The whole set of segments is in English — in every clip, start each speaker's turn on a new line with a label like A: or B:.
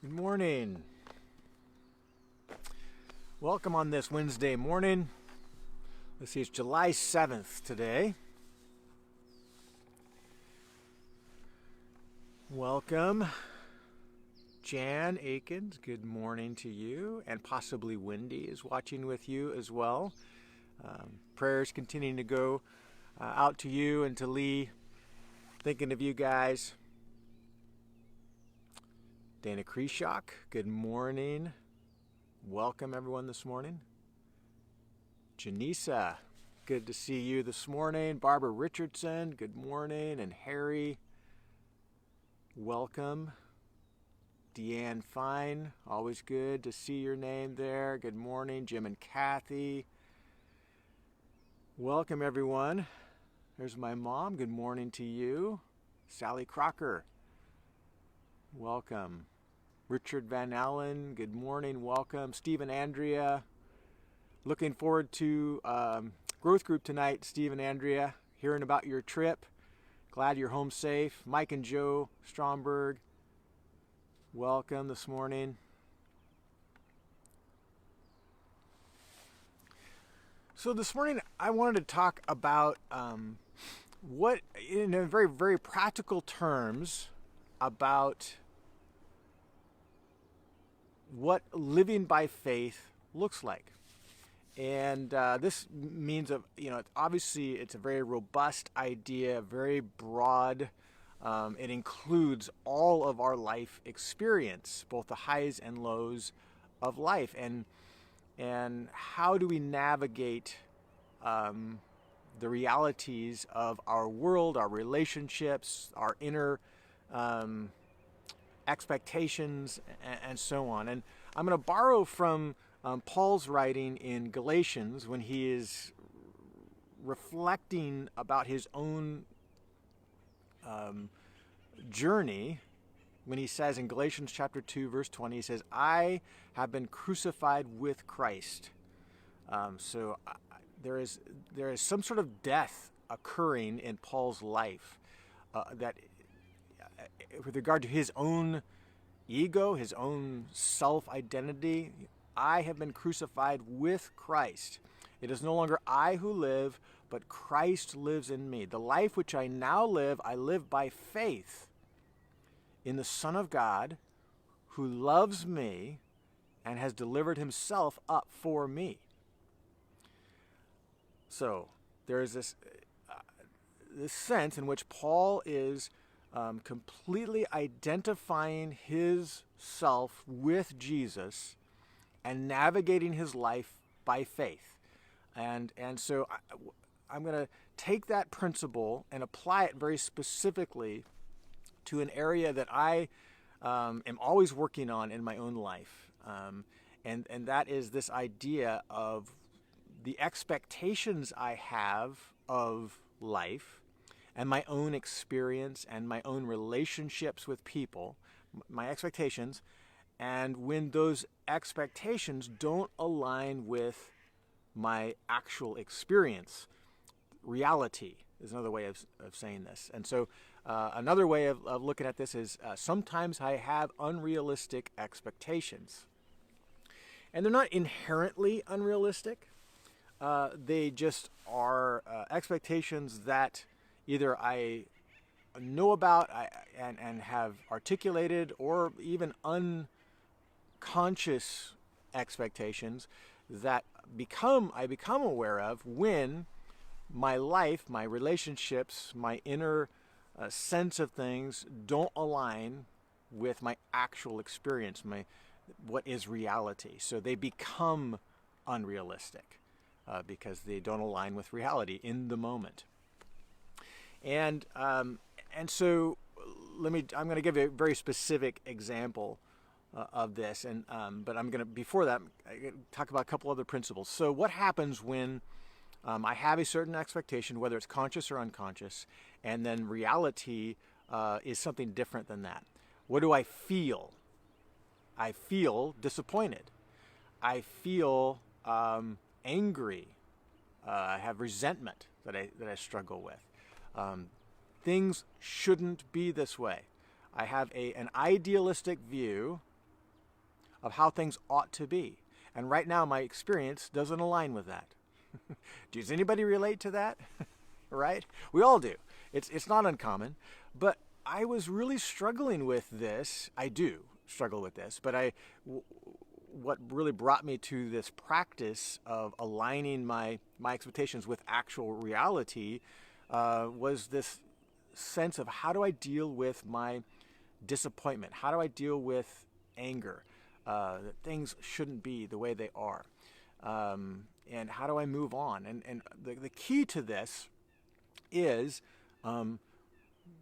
A: Good morning. Welcome on this Wednesday morning. Let's see, it's July 7th today. Welcome. Jan Akins, good morning to you. And possibly Wendy is watching with you as well. Prayers continuing to go out to you and to Lee. Thinking of you guys. Dana Kreshak, good morning. Welcome everyone this morning. Janisa, good to see you this morning. Barbara Richardson, good morning. And Harry, welcome. Deanne Fine, always good to see your name there. Good morning. Jim and Kathy, welcome everyone. There's my mom, good morning to you. Sally Crocker, welcome. Richard Van Allen, good morning, welcome. Steve and Andrea, looking forward to growth group tonight. Steve and Andrea, hearing about your trip. Glad you're home safe. Mike and Joe Stromberg, welcome this morning. So this morning I wanted to talk about what, in a very, very practical terms, about what living by faith looks like. And this means, obviously it's a very robust idea, very broad. It includes all of our life experience, both the highs and lows of life. And how do we navigate the realities of our world, our relationships, our inner expectations, and so on. And I'm going to borrow from Paul's writing in Galatians when he is reflecting about his own journey, when he says in Galatians chapter 2 verse 20, he says, I have been crucified with Christ. There is some sort of death occurring in Paul's life that with regard to his own ego, his own self-identity. I have been crucified with Christ. It is no longer I who live, but Christ lives in me. The life which I now live, I live by faith in the Son of God, who loves me and has delivered himself up for me. So there is this sense in which Paul is completely identifying his self with Jesus and navigating his life by faith. And so I'm going to take that principle and apply it very specifically to an area that I am always working on in my own life. And that is this idea of the expectations I have of life and my own experience and my own relationships with people, my expectations, and when those expectations don't align with my actual experience. Reality is another way of saying this. And so another way of looking at this is sometimes I have unrealistic expectations. And they're not inherently unrealistic. They just are expectations that either I know about and have articulated, or even unconscious expectations that I become aware of when my life, my relationships, my inner sense of things don't align with my actual experience, what is reality. So they become unrealistic because they don't align with reality in the moment. And so I'm going to give you a very specific example of this, but I'm going to, before that, talk about a couple other principles. So what happens when I have a certain expectation, whether it's conscious or unconscious, and then reality is something different than that? What do I feel? I feel disappointed. I feel angry. I have resentment that I struggle with. Things shouldn't be this way. I have an idealistic view of how things ought to be. And right now, my experience doesn't align with that. Does anybody relate to that? Right? We all do. It's not uncommon. But I was really struggling with this. I do struggle with this. But what really brought me to this practice of aligning my expectations with actual reality was this sense of how do I deal with my disappointment? How do I deal with anger? That things shouldn't be the way they are. And how do I move on? And the key to this is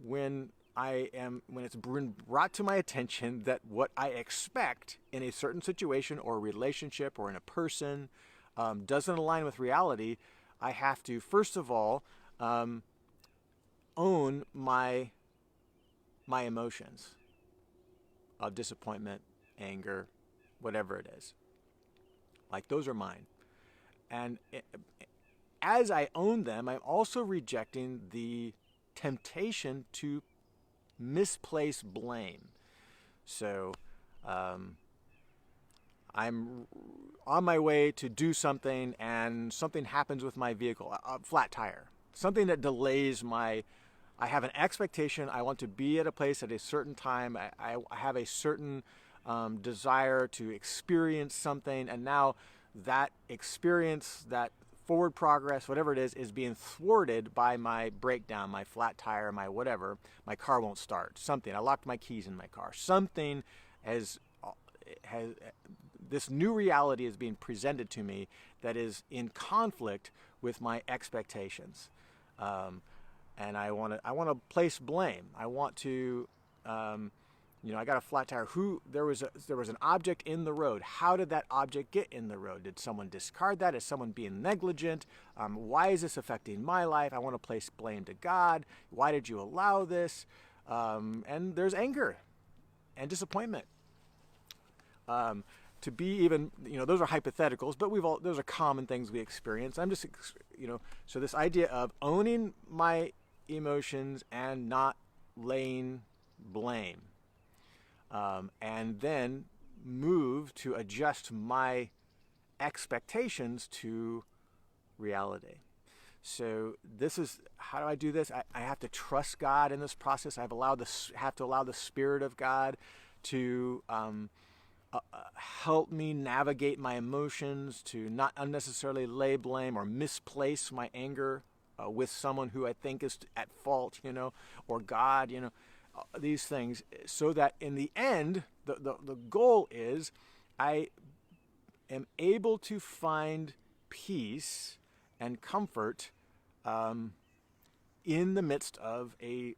A: when it's been brought to my attention that what I expect in a certain situation or relationship or in a person doesn't align with reality, I have to, first of all, own my emotions of disappointment, anger, whatever it is. Like, those are mine. And as I own them, I'm also rejecting the temptation to misplace blame. So I'm on my way to do something and something happens with my vehicle, a flat tire, something that delays I have an expectation. I want to be at a place at a certain time. I have a certain desire to experience something, and now that experience, that forward progress, whatever it is being thwarted by my breakdown, my flat tire, my whatever. My car won't start. Something. I locked my keys in my car. Something has this new reality is being presented to me that is in conflict with my expectations. And I want to place blame. I want to, I got a flat tire. There was an object in the road. How did that object get in the road? Did someone discard that? Is someone being negligent? Why is this affecting my life? I want to place blame to God. Why did you allow this? And there's anger and disappointment. To be even, those are hypotheticals, but those are common things we experience. I'm just, so this idea of owning my emotions and not laying blame, and then move to adjust my expectations to reality. So this is, how do I do this? I have to trust God in this process. I have to allow the Spirit of God to help me navigate my emotions, to not unnecessarily lay blame or misplace my anger with someone who I think is at fault, or God, these things, so that in the end, the goal is I am able to find peace and comfort in the midst of a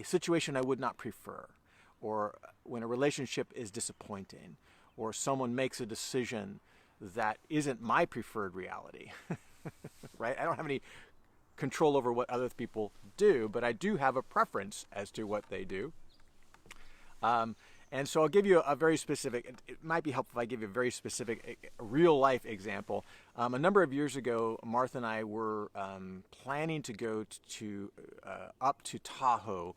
A: situation I would not prefer, or when a relationship is disappointing, or someone makes a decision that isn't my preferred reality, right? I don't have any control over what other people do, but I do have a preference as to what they do. And so I'll give you a very specific, it might be helpful if I give you a very specific real life example. A number of years ago, Martha and I were planning to go up to Tahoe.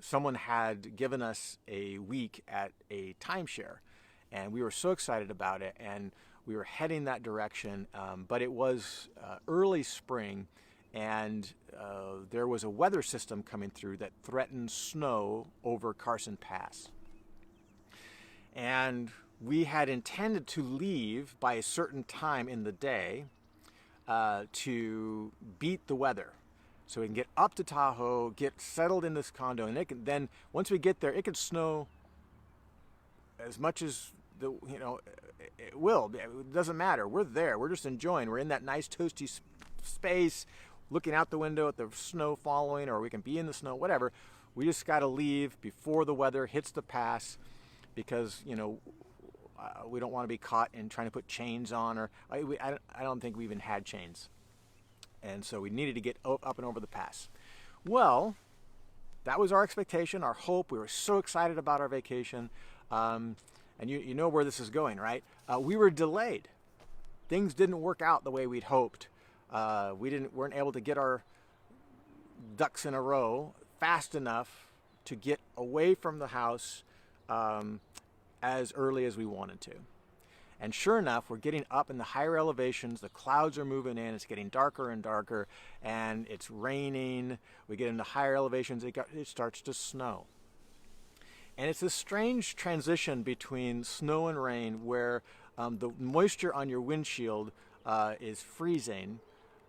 A: Someone had given us a week at a timeshare, and we were so excited about it, and we were heading that direction, but it was early spring, and there was a weather system coming through that threatened snow over Carson Pass. And we had intended to leave by a certain time in the day to beat the weather, so we can get up to Tahoe, get settled in this condo, and then once we get there, it could snow as much as it will. It doesn't matter. We're there. We're just enjoying. We're in that nice toasty space, looking out the window at the snow following, or we can be in the snow, whatever. We just got to leave before the weather hits the pass, because we don't want to be caught in trying to put chains on, or I don't think we even had chains. And so we needed to get up and over the pass. Well, that was our expectation, our hope. We were so excited about our vacation. And you know where this is going, right? We were delayed. Things didn't work out the way we'd hoped. We weren't able to get our ducks in a row fast enough to get away from the house as early as we wanted to. And sure enough, we're getting up in the higher elevations. The clouds are moving in. It's getting darker and darker, and it's raining. We get into higher elevations. It starts to snow. And it's this strange transition between snow and rain where the moisture on your windshield is freezing,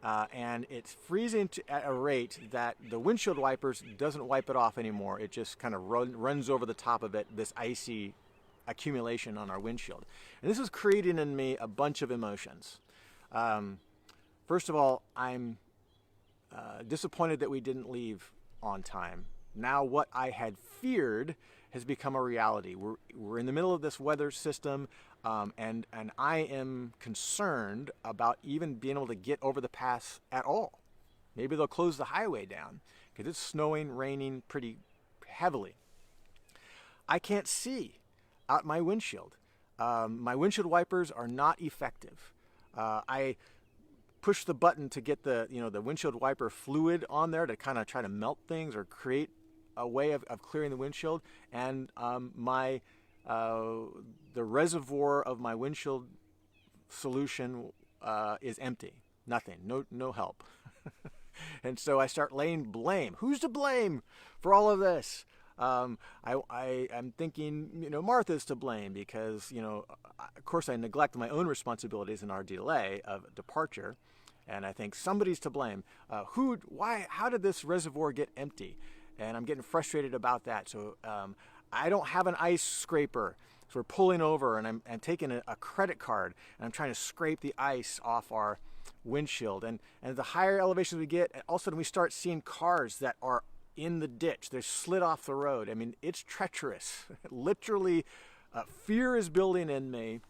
A: and it's freezing at a rate that the windshield wipers doesn't wipe it off anymore. It just kind of runs over the top of it, this icy accumulation on our windshield. And this is creating in me a bunch of emotions. First of all, I'm disappointed that we didn't leave on time. Now what I had feared has become a reality. We're in the middle of this weather system, and I am concerned about even being able to get over the pass at all. Maybe they'll close the highway down because it's snowing, raining pretty heavily. I can't see out my windshield. My windshield wipers are not effective. I push the button to get the windshield wiper fluid on there to kind of try to melt things or create a way of clearing the windshield, and the reservoir of my windshield solution is empty. Nothing. No help. And so I start laying blame. Who's to blame for all of this? I'm thinking, Martha's to blame because, of course I neglect my own responsibilities in our delay of departure. And I think somebody's to blame. How did this reservoir get empty? And I'm getting frustrated about that. So I don't have an ice scraper. So we're pulling over and I'm taking a credit card and I'm trying to scrape the ice off our windshield. And the higher elevations we get, all of a sudden we start seeing cars that are in the ditch. They're slid off the road. I mean, it's treacherous. Literally, fear is building in me.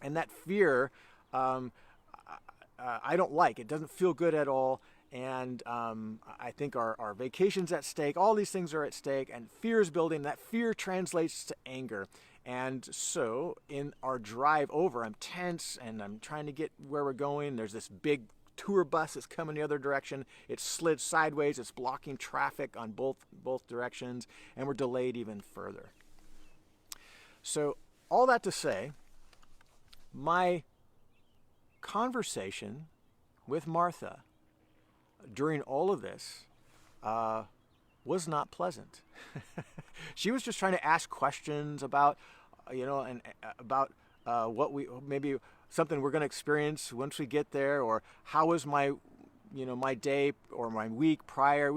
A: And that fear, I don't like. It doesn't feel good at all. And I think our vacation's at stake. All these things are at stake. And fear is building. That fear translates to anger. And so in our drive over, I'm tense and I'm trying to get where we're going. There's this big tour bus that's coming the other direction. It's slid sideways. It's blocking traffic on both directions. And we're delayed even further. So all that to say, my conversation with Martha during all of this was not pleasant. She was just trying to ask questions about, and about what maybe something we're going to experience once we get there, or how was my day or my week prior.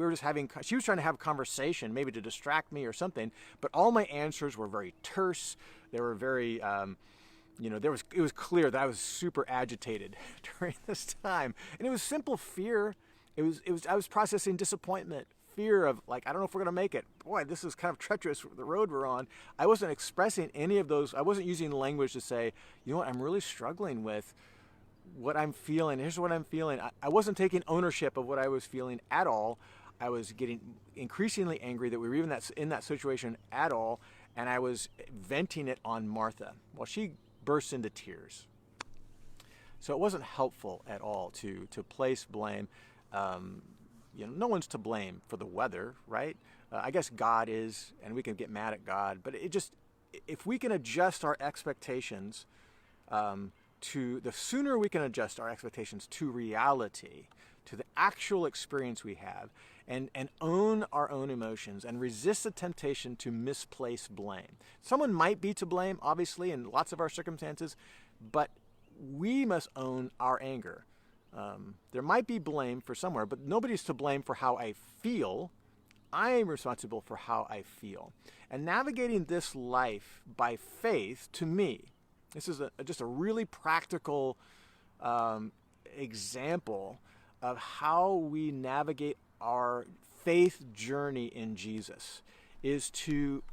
A: She was trying to have a conversation, maybe to distract me or something, but all my answers were very terse. They were very, it was clear that I was super agitated during this time. And it was simple fear. I was processing disappointment, fear of I don't know if we're going to make it. Boy, this is kind of treacherous, the road we're on. I wasn't expressing any of those. I wasn't using language to say, I'm really struggling with what I'm feeling. Here's what I'm feeling. I wasn't taking ownership of what I was feeling at all. I was getting increasingly angry that we were even in that situation at all. And I was venting it on Martha. Well, she burst into tears. So it wasn't helpful at all to place blame. No one's to blame for the weather, right? I guess God is, and we can get mad at God. But if we can adjust our expectations the sooner we can adjust our expectations to reality, to the actual experience we have, and own our own emotions and resist the temptation to misplace blame. Someone might be to blame, obviously, in lots of our circumstances, but we must own our anger. There might be blame for somewhere, but nobody's to blame for how I feel. I am responsible for how I feel. And navigating this life by faith, to me, this is just a really practical example of how we navigate our faith journey in Jesus, is to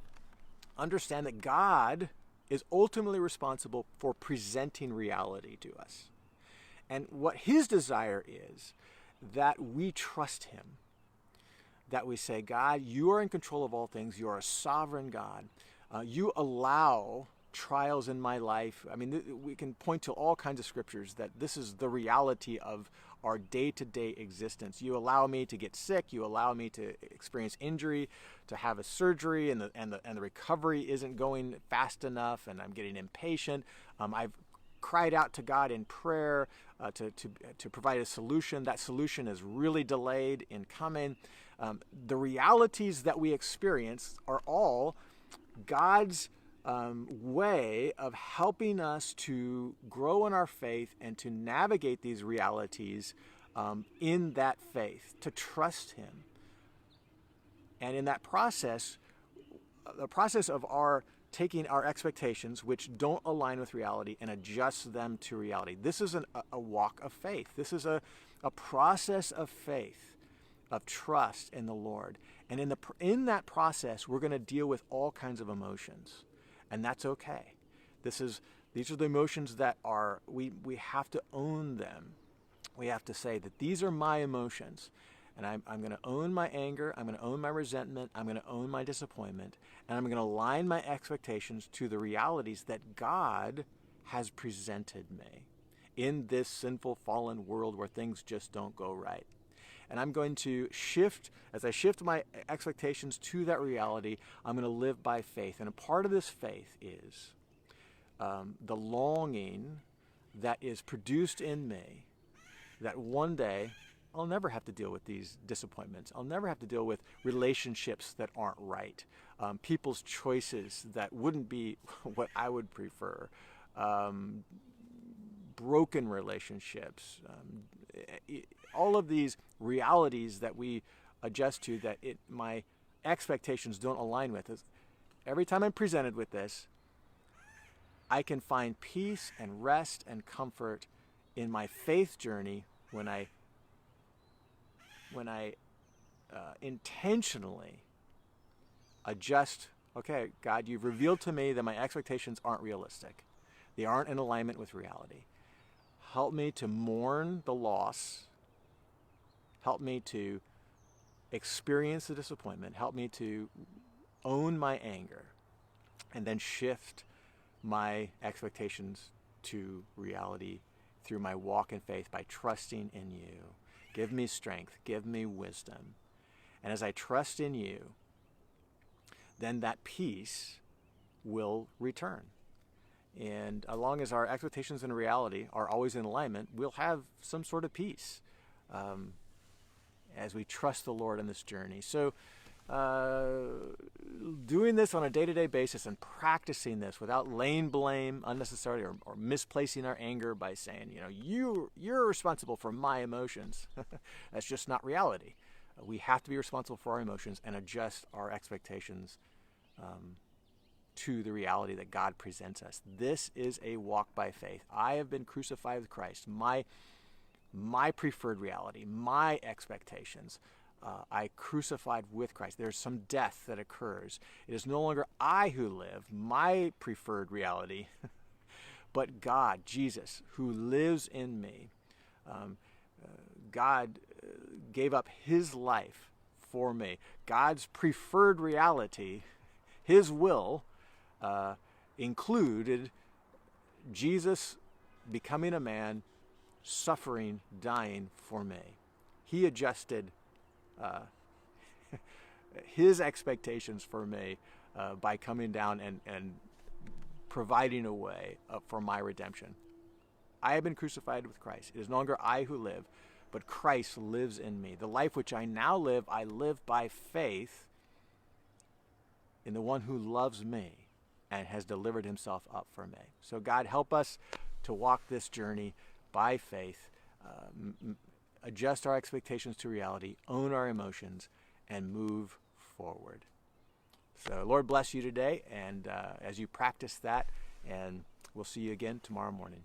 A: understand that God is ultimately responsible for presenting reality to us. And what his desire is that we trust him, that we say, God, you are in control of all things. You are a sovereign God. You allow trials in my life. I mean, we can point to all kinds of scriptures that this is the reality of our day-to-day existence. You allow me to get sick. You allow me to experience injury, to have a surgery, and the recovery isn't going fast enough, and I'm getting impatient. I've cried out to God in prayer to provide a solution. That solution is really delayed in coming. The realities that we experience are all God's way of helping us to grow in our faith and to navigate these realities in that faith, to trust Him. And in that process, the process of our taking our expectations, which don't align with reality, and adjust them to reality. This is a walk of faith. This is a process of faith, of trust in the Lord. And in that process, we're going to deal with all kinds of emotions, and that's okay. These are the emotions that we have to own them. We have to say that these are my emotions. And I'm going to own my anger, I'm going to own my resentment, I'm going to own my disappointment, and I'm going to align my expectations to the realities that God has presented me in this sinful, fallen world where things just don't go right. And I'm going to as I shift my expectations to that reality, I'm going to live by faith. And a part of this faith is the longing that is produced in me that one day I'll never have to deal with these disappointments. I'll never have to deal with relationships that aren't right, people's choices that wouldn't be what I would prefer, broken relationships, all of these realities that we adjust to that my expectations don't align with. Every time I'm presented with this, I can find peace and rest and comfort in my faith journey when I intentionally adjust. Okay, God, you've revealed to me that my expectations aren't realistic. They aren't in alignment with reality. Help me to mourn the loss. Help me to experience the disappointment. Help me to own my anger and then shift my expectations to reality through my walk in faith by trusting in you. Give me strength. Give me wisdom. And as I trust in you, then that peace will return. And as long as our expectations and reality are always in alignment, we'll have some sort of peace as we trust the Lord in this journey. So doing this on a day-to-day basis and practicing this without laying blame unnecessarily or misplacing our anger by saying, you're responsible for my emotions. That's just not reality. We have to be responsible for our emotions and adjust our expectations to the reality that God presents us. This is a walk by faith. I have been crucified with Christ. My preferred reality, my expectations, I crucified with Christ. There's some death that occurs. It is no longer I who live, my preferred reality, but God, Jesus, who lives in me. God gave up his life for me. God's preferred reality, his will, included Jesus becoming a man, suffering, dying for me. He adjusted his expectations for me by coming down and providing a way for my redemption. I have been crucified with Christ. It is no longer I who live, but Christ lives in me. The life which I now live, I live by faith in the one who loves me and has delivered himself up for me. So God, help us to walk this journey by faith, adjust our expectations to reality, own our emotions, and move forward. So Lord bless you today, and as you practice that, and we'll see you again tomorrow morning.